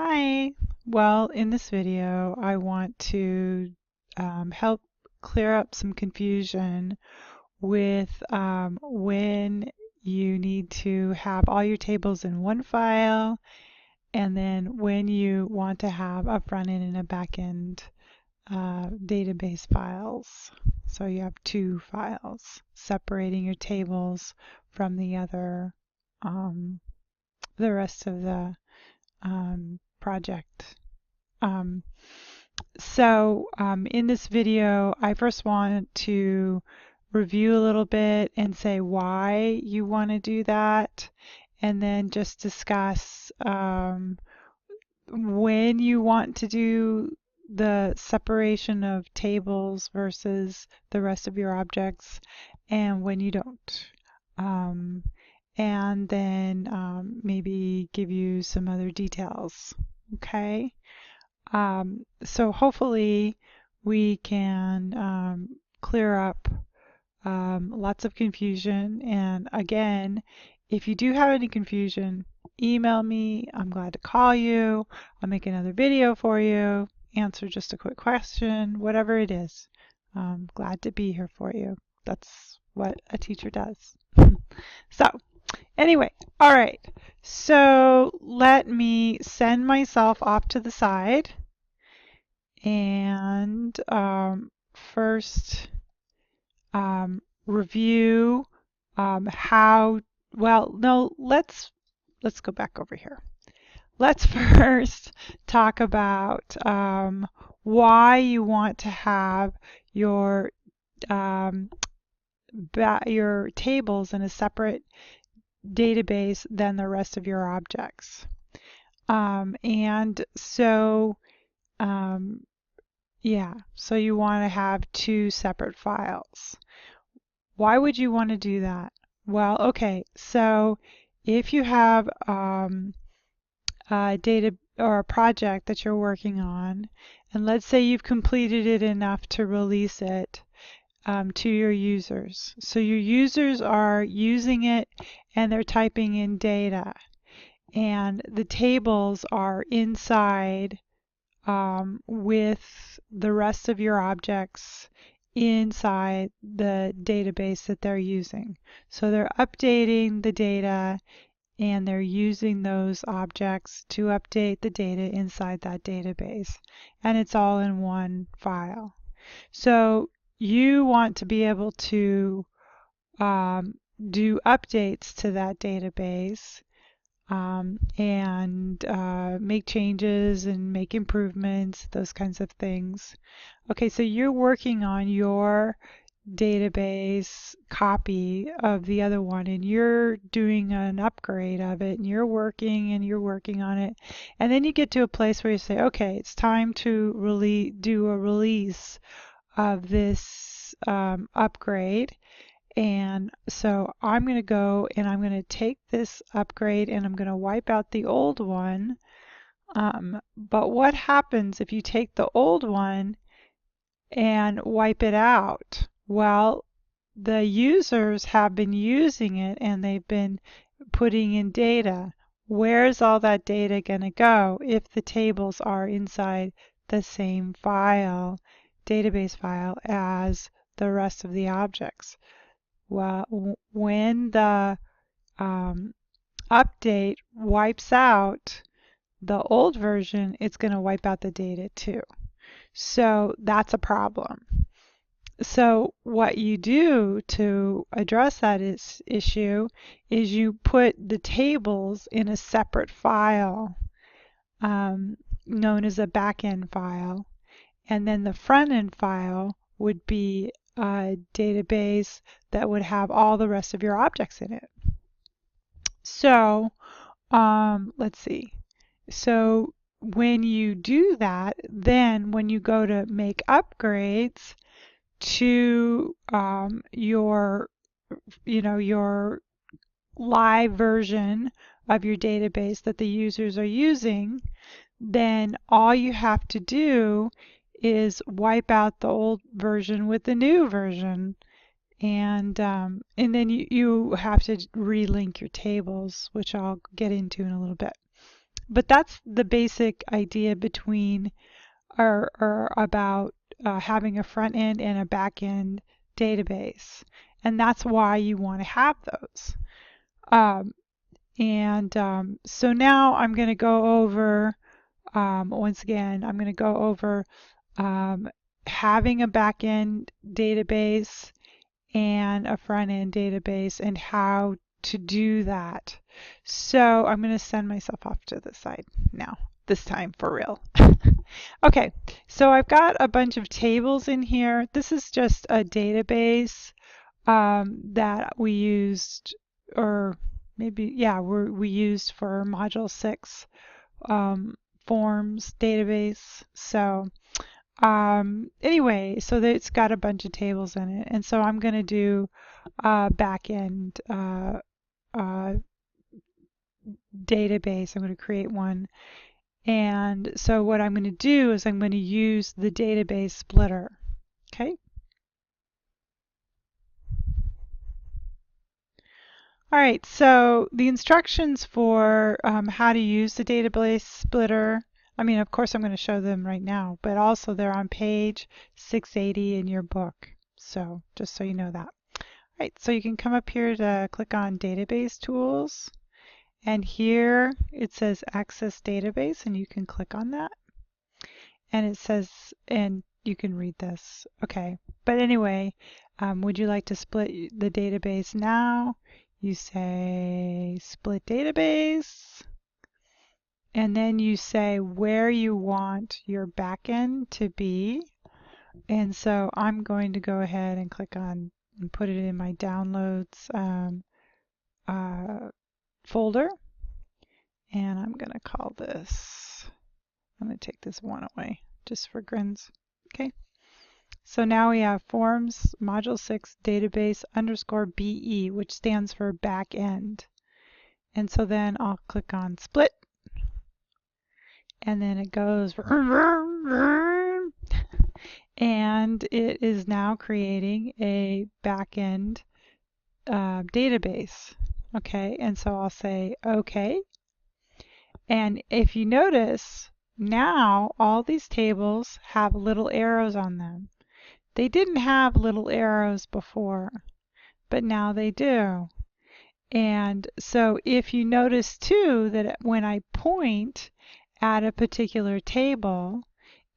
Hi. Well, in this video, I want to help clear up some confusion with when you need to have all your tables in one file, and then when you want to have a front end and a back end database files. So you have two files, separating your tables from the rest of the project. Um, in this video, I first want to review a little bit and say why you want to do that, and then just discuss when you want to do the separation of tables versus the rest of your objects, and when you don't. Um, and then maybe give you some other details. Okay? So hopefully we can clear up lots of confusion. And again, if you do have any confusion, email me. I'm glad to call you. I'll make another video for you, answer just a quick question, whatever it is. I'm glad to be here for you. That's what a teacher does. So anyway, all right. So let me send myself off to the side and first review how, well, no, let's go back over here. Let's first talk about why you want to have your your tables in a separate database than the rest of your objects. And so yeah, so you want to have two separate files. Why would you want to do that? Well, okay, so if you have a data or a project that you're working on, and let's say you've completed it enough to release it to your users. So your users are using it and they're typing in data, and the tables are inside with the rest of your objects inside the database that they're using. So they're updating the data and they're using those objects to update the data inside that database. And it's all in one file. So you want to be able to do updates to that database and make changes and make improvements, those kinds of things. Okay, so you're working on your database copy of the other one and you're doing an upgrade of it and you're working on it, and then you get to a place where you say, okay, it's time to really do a release of this upgrade. And so I'm going to go and I'm going to take this upgrade and I'm going to wipe out the old one. But what happens if you take the old one and wipe it out? Well, the users have been using it and they've been putting in data. Where's all that data going to go if the tables are inside the same file, database file, as the rest of the objects? Well, when the update wipes out the old version, it's going to wipe out the data too. So that's a problem. So what you do to address that issue is you put the tables in a separate file known as a backend file, and then the front end file would be a database that would have all the rest of your objects in it. So let's see. So when you do that, then when you go to make upgrades to your live version of your database that the users are using, then all you have to do is wipe out the old version with the new version, and then you have to relink your tables, which I'll get into in a little bit. but that's the basic idea between or about having a front end and a back end database. And that's why you want to have those. Um, so now I'm going to go over, once again, I'm going to go over um, having a backend database and a front end database and how to do that. So I'm going to send myself off to the side now, this time for real. Okay, so I've got a bunch of tables in here. This is just a database that we used, or maybe, yeah, we used for Module 6 forms database. So anyway, so it's got a bunch of tables in it. And so I'm going to do backend uh, database. I'm going to create one. And so what I'm going to do is I'm going to use the database splitter. Okay. All right, so the instructions for how to use the database splitter, I mean, of course I'm going to show them right now, but also they're on page 680 in your book. So just so you know that. All right, so you can come up here to click on Database Tools, and here it says Access Database, and you can click on that. And it says, and you can read this. Okay, but anyway, would you like to split the database now? You say split database, and then you say where you want your backend to be. And so I'm going to go ahead and click on and put it in my downloads folder. And I'm going to call this, I'm going to take this one away just for grins. Okay. So now we have forms module 6 database underscore BE, which stands for back end. And so then I'll click on split, and then it goes and it is now creating a back end database. Okay, and so I'll say okay. And if you notice, now all these tables have little arrows on them. They didn't have little arrows before, but now they do. And so if you notice too that when I point at a particular table,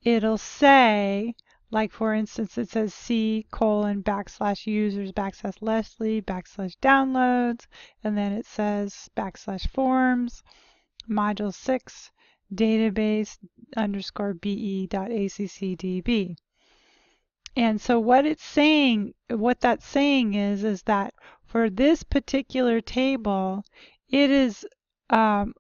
it'll say, like for instance, it says C:\users /Leslie /downloads, and then it says /forms module 6 database underscore be.accdb. And so what it's saying, what that's saying is that for this particular table, it is the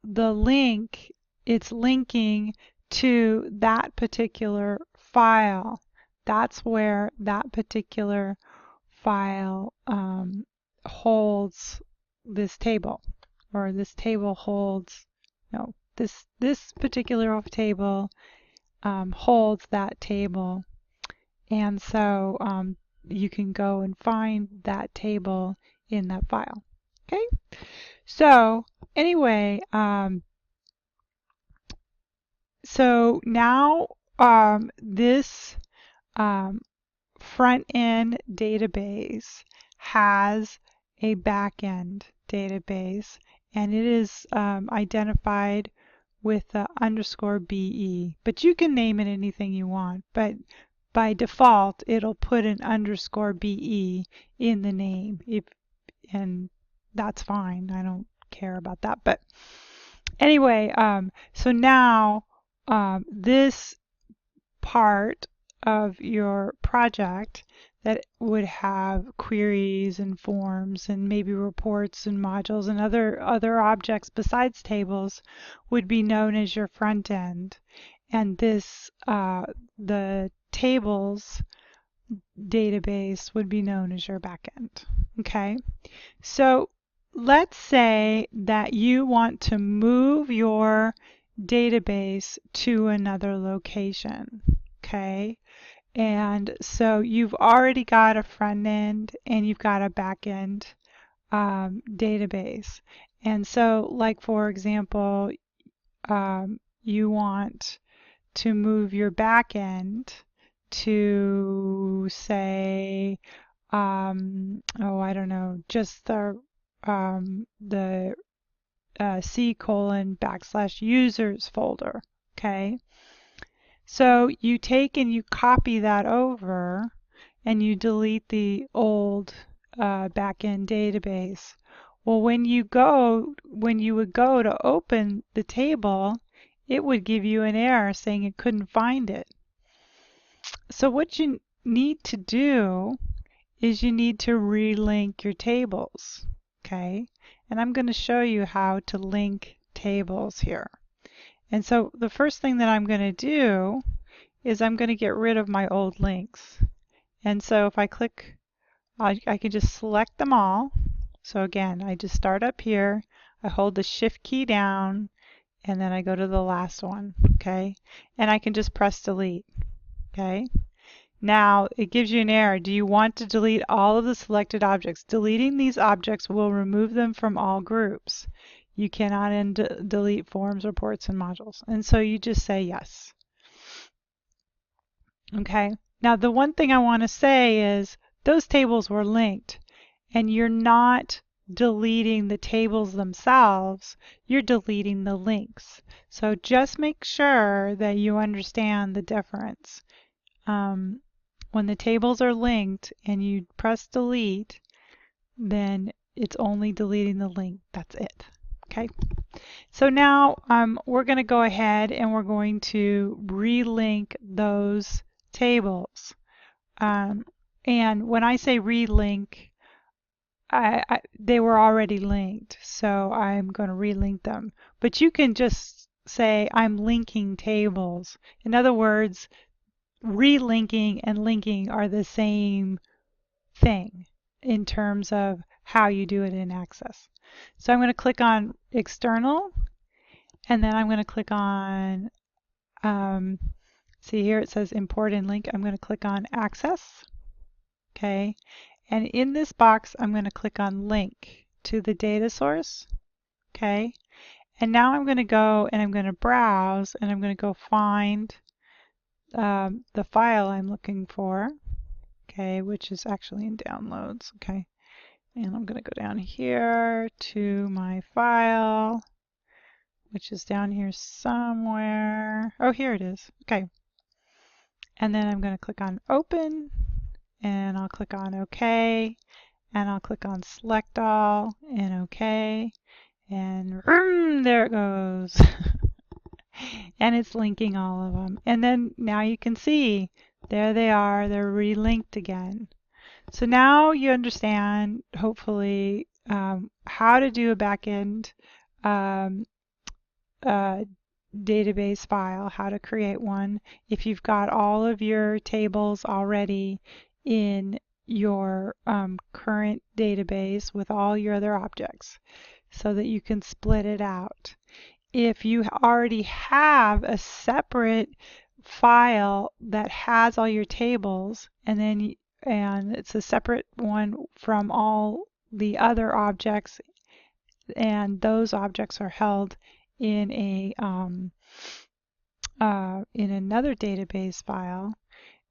link, it's linking to that particular file. That's where that particular file holds this table, or this table holds, no, this particular table holds that table. And so you can go and find that table in that file. Okay, so anyway, so now this front end database has a back end database, and it is identified with the underscore BE, but you can name it anything you want, but by default it'll put an underscore BE in the name, and that's fine. I don't care about that. But anyway, so now this part of your project that would have queries and forms and maybe reports and modules and other objects besides tables would be known as your front end. And this, the tables database would be known as your backend. Okay, so let's say that you want to move your database to another location. Okay, and so you've already got a front end and you've got a back end database. And so, like for example, you want to move your backend to say, oh, I don't know, just the C:\users folder. Okay. So you take and you copy that over and you delete the old backend database. Well, when you would go to open the table, it would give you an error saying it couldn't find it. So what you need to do is you need to relink your tables. Okay, and I'm going to show you how to link tables here. And so the first thing that I'm going to do is I'm going to get rid of my old links. And so if I click, I can just select them all. So again, I just start up here, I hold the shift key down, and then I go to the last one, okay? And I can just press delete, okay? Now it gives you an error. Do you want to delete all of the selected objects? Deleting these objects will remove them from all groups. You cannot delete forms, reports, and modules. And so you just say yes. Okay, now the one thing I want to say is those tables were linked, and you're not deleting the tables themselves, you're deleting the links. So just make sure that you understand the difference. When the tables are linked and you press delete, then it's only deleting the link. That's it. Okay. So now we're going to go ahead and we're going to relink those tables. And when I say relink, they were already linked, so I'm going to relink them. But you can just say I'm linking tables. In other words, relinking and linking are the same thing in terms of how you do it in Access. So I'm going to click on External, and then I'm going to click on, see here it says Import and Link. I'm going to click on Access. Okay, and in this box I'm going to click on Link to the data source. Okay, and now I'm going to go and I'm going to browse and I'm going to go find the file I'm looking for, okay, which is actually in downloads. Okay, and I'm going to go down here to my file, which is down here somewhere. Oh, here it is. Okay, and then I'm going to click on Open, and I'll click on OK, and I'll click on Select All and OK, and there it goes. And it's linking all of them. And then now you can see there they are, they're relinked again. So now you understand, hopefully, how to do a backend database file, how to create one. If you've got all of your tables already in your current database with all your other objects, so that you can split it out. If you already have a separate file that has all your tables, and it's a separate one from all the other objects, and those objects are held in another database file,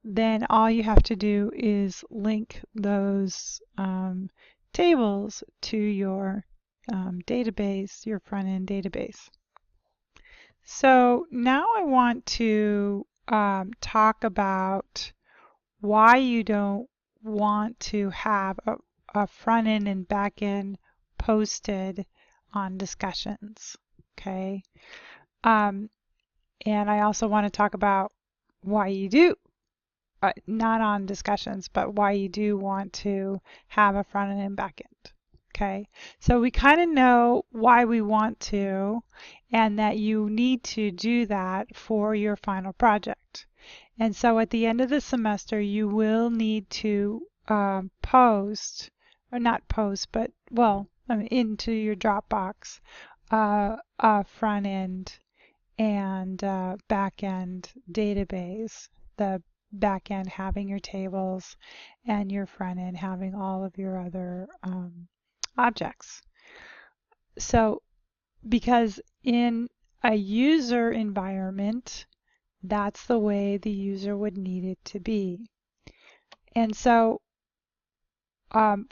then all you have to do is link those tables to your database, your front-end database. So now I want to talk about why you don't want to have a front-end and back-end posted on discussions. Okay. And I also want to talk about why you do, not on discussions, but why you do want to have a front-end and back-end. Okay, so we kind of know why we want to, and that you need to do that for your final project. And so at the end of the semester, you will need to post, or not post, but, well, into your Dropbox, a front end and back end database. The back end having your tables and your front end having all of your other objects. So because in a user environment, that's the way the user would need it to be. And so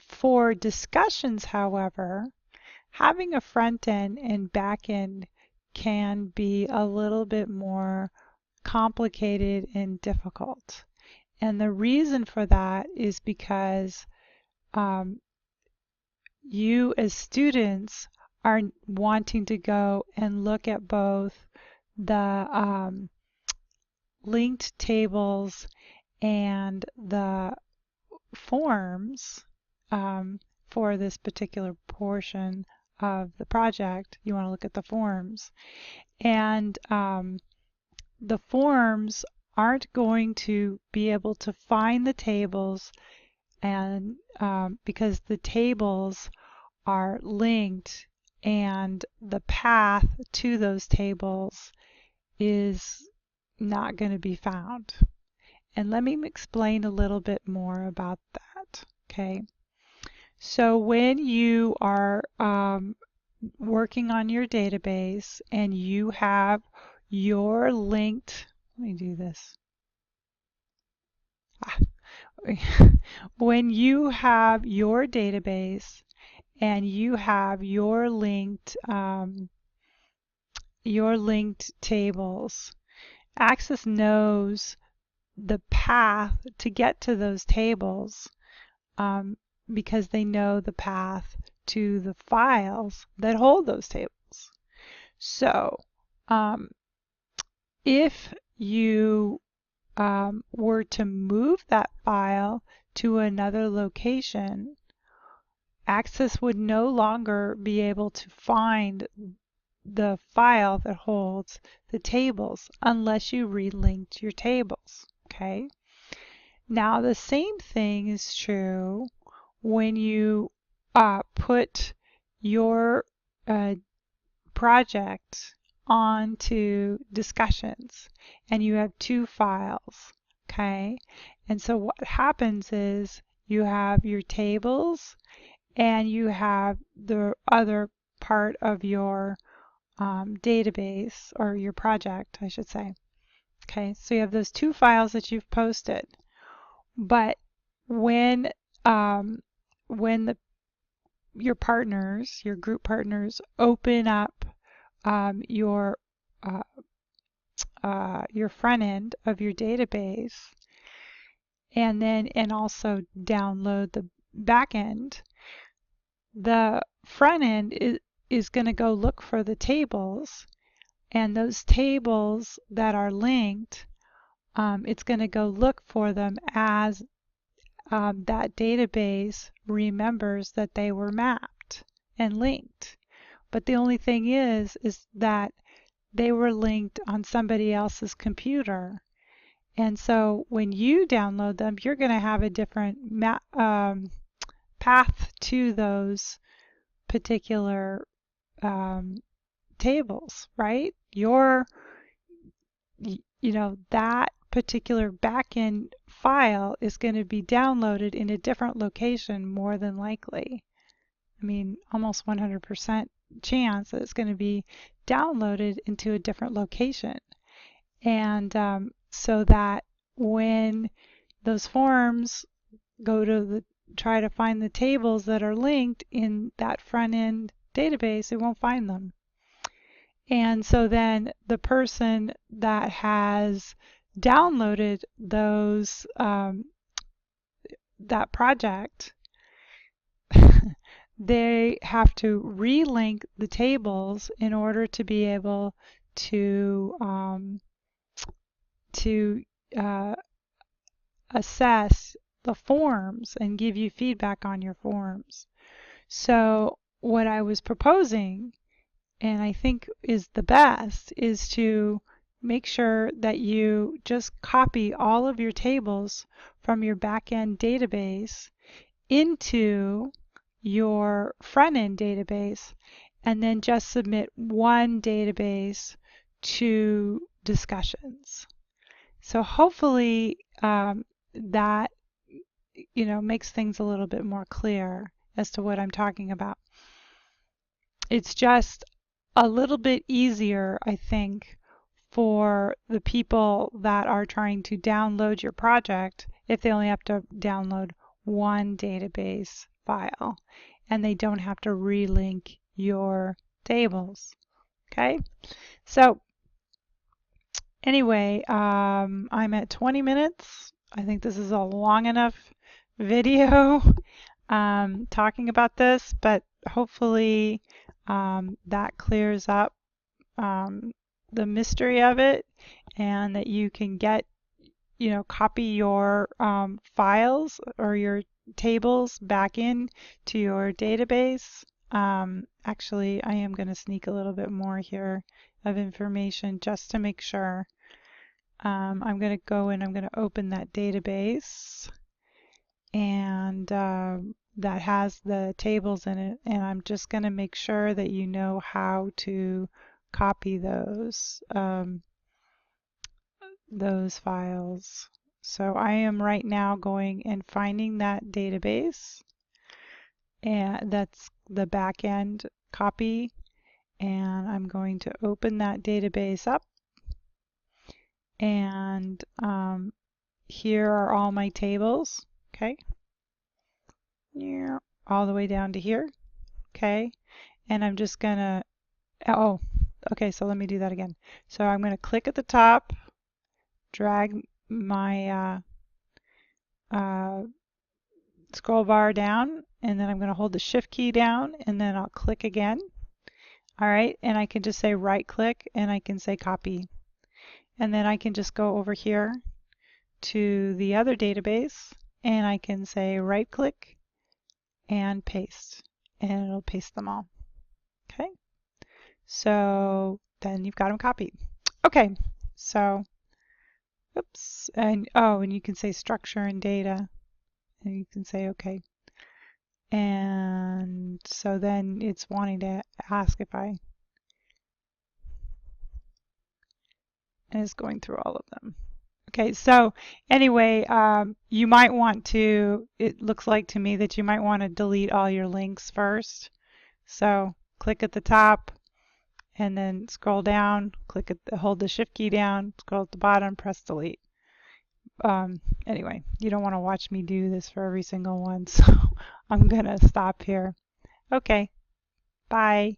for discussions, however, having a front end and back end can be a little bit more complicated and difficult. And the reason for that is because you as students are wanting to go and look at both the linked tables and the forms for this particular portion of the project. You want to look at the forms. And the forms aren't going to be able to find the tables, and because the tables are linked and the path to those tables is not going to be found. And let me explain a little bit more about that. Okay. So when you are working on your database and you have your linked, let me do this. When you have your database and you have your linked tables, Access knows the path to get to those tables because they know the path to the files that hold those tables. So if you were to move that file to another location, Access would no longer be able to find the file that holds the tables unless you relinked your tables. Okay. Now the same thing is true when you put your project onto discussions and you have two files. Okay. And so what happens is you have your tables and you have the other part of your database, or your project, I should say. Okay, so you have those two files that you've posted. But when your partners, your group partners, open up your front end of your database, and also download the back end, the front end is going to go look for the tables, and those tables that are linked, it's going to go look for them as that database remembers that they were mapped and linked. But the only thing is that they were linked on somebody else's computer. And so when you download them, you're going to have a different path to those particular tables, right? That particular backend file is going to be downloaded in a different location more than likely. I mean, almost 100% chance that it's going to be downloaded into a different location. And so that when those forms go to try to find the tables that are linked in that front end database, it won't find them. And so then the person that has downloaded those that project, they have to relink the tables in order to be able to assess the forms and give you feedback on your forms. So what I was proposing, and I think is the best, is to make sure that you just copy all of your tables from your backend database into your front-end database, and then just submit one database to discussions. So hopefully that makes things a little bit more clear as to what I'm talking about. It's just a little bit easier, I think, for the people that are trying to download your project if they only have to download one database file and they don't have to relink your tables. Okay, so anyway, I'm at 20 minutes. I think this is a long enough video talking about this, but hopefully that clears up um, the mystery of it, and that you can get, copy your files or your tables back in to your database. Actually, I am going to sneak a little bit more here of information just to make sure. I'm going to go in, I'm going to open that database, and that has the tables in it, and I'm just going to make sure that you know how to copy those files. So I am right now going and finding that database, and that's the backend copy, and I'm going to open that database up, and here are all my tables. Okay, yeah, all the way down to here. Okay, and I'm just gonna, oh, okay, so let me do that again. So I'm gonna click at the top, drag my scroll bar down, and then I'm going to hold the shift key down, and then I'll click again. All right, and I can just say right click, and I can say copy. And then I can just go over here to the other database, and I can say right click and paste, and it'll paste them all. Okay, so then you've got them copied. Okay, so oops, and oh, and you can say structure and data, and you can say okay. And so then it's wanting to ask if I, and it's going through all of them. Okay, so anyway, you might want to, it looks like to me that you might want to delete all your links first. So click at the top and then scroll down, hold the shift key down, scroll at the bottom, press delete. Anyway, you don't want to watch me do this for every single one, so I'm gonna stop here. Okay, bye.